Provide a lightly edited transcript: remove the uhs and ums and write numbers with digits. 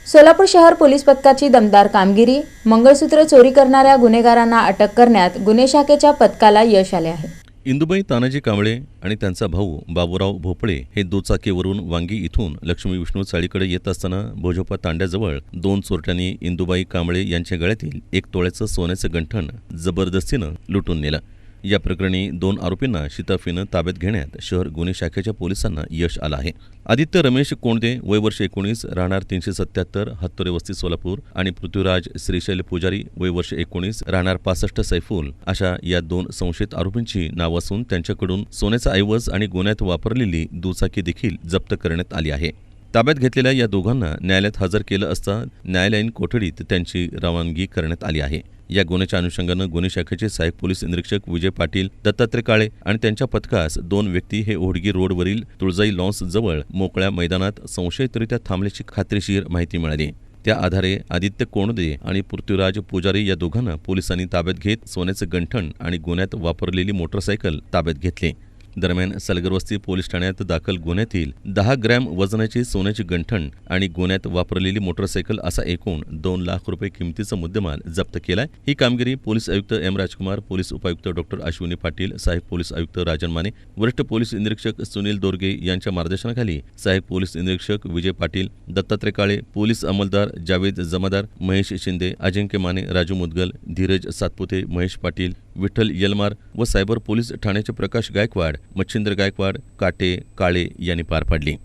सोलापूर शहर पोलीस पथकाची दमदार कामगिरी। मंगळसूत्र चोरी करणाऱ्या गुन्हेगारांना अटक करण्यात गुन्हे शाखेच्या पथकाला यश आले आहे। इंदुबाई तानाजी कांबळे आणि त्यांचा भाऊ बाबूराव भोपळे हे दुचाकीवरून वांगी इथून लक्ष्मी विष्णू चाळीकडे येत असताना भोजोपा तांड्याजवळ दोन चोरट्यांनी इंदुबाई कांबळे यांच्या गळ्यातील 1 तोळ्याचं सोन्याचं गंठण जबरदस्तीनं लुटून नेलं। या प्रकरणी 2 आरोपींना शिताफीनं ताब्यात घेण्यात शहर गुन्हे शाखेच्या पोलिसांना यश आलं आहे। आदित्य रमेश कोंडदे वय वर्ष 19 राहणार 377 हत्तोरे वस्ती सोलापूर आणि पृथ्वीराज श्रीशैल पुजारी वय वर्ष 19 राहणार 65 सैफुल अशा या 2 संशयित आरोपींची नाव असून त्यांच्याकडून सोन्याचा ऐवज आणि गुन्ह्यात वापरलेली दुचाकी देखील जप्त करण्यात आली आहे। ताब्यात घेतलेल्या या दोघांना न्यायालयात हजर केलं असता न्यायालयीन कोठडीत त्यांची रवानगी करण्यात आली आहे। या गुन्ह्याच्या अनुषंगानं गुन्हे शाखेचे सहाय्यक पोलीस निरीक्षक विजय पाटील, दत्तात्रय काळे आणि त्यांच्या पथकास 2 व्यक्ती हे ओढगी रोडवरील तुळजाई लॉन्स जवळ मोकळ्या मैदानात संशयितरित्या थांबल्याची खात्रीशीर माहिती मिळाली। त्या आधारे आदित्य कोंडदे आणि पृथ्वीराज पुजारी या दोघांना पोलिसांनी ताब्यात घेत सोन्याचं गंठण आणि गुन्ह्यात वापरलेली मोटरसायकल ताब्यात घेतली। दरम्यान सलगरवस्ती पोलीस ठाण्यात दाखल गुन्ह्यातील 10 ग्रॅम वजनाची सोन्याची गंठण आणि गुन्ह्यात वापरलेली मोटरसायकल असा एकूण 2 लाख रुपये किमतीचा मुद्देमाल जप्त केलाय। ही कामगिरी पोलीस आयुक्त एम राजकुमार, पोलीस उपायुक्त डॉक्टर अश्विनी पाटील, सहाय्यक पोलीस आयुक्त राजन माने, वरिष्ठ पोलीस निरीक्षक सुनील दोरगे यांच्या मार्गदर्शनाखाली सहाय्यक पोलीस निरीक्षक विजय पाटील, दत्तात्रय काळे, पोलीस अंमलदार जावेद जमादार, महेश शिंदे, अजिंक्य माने, राजू मुदगल, धीरज सातपुते, महेश पाटील, विठ्ठल यलमार व सायबर पोलीस ठाण्याचे प्रकाश गायकवाड, मच्छिंद्र गायकवाड, काटे, काळे यांनी पार पाडली।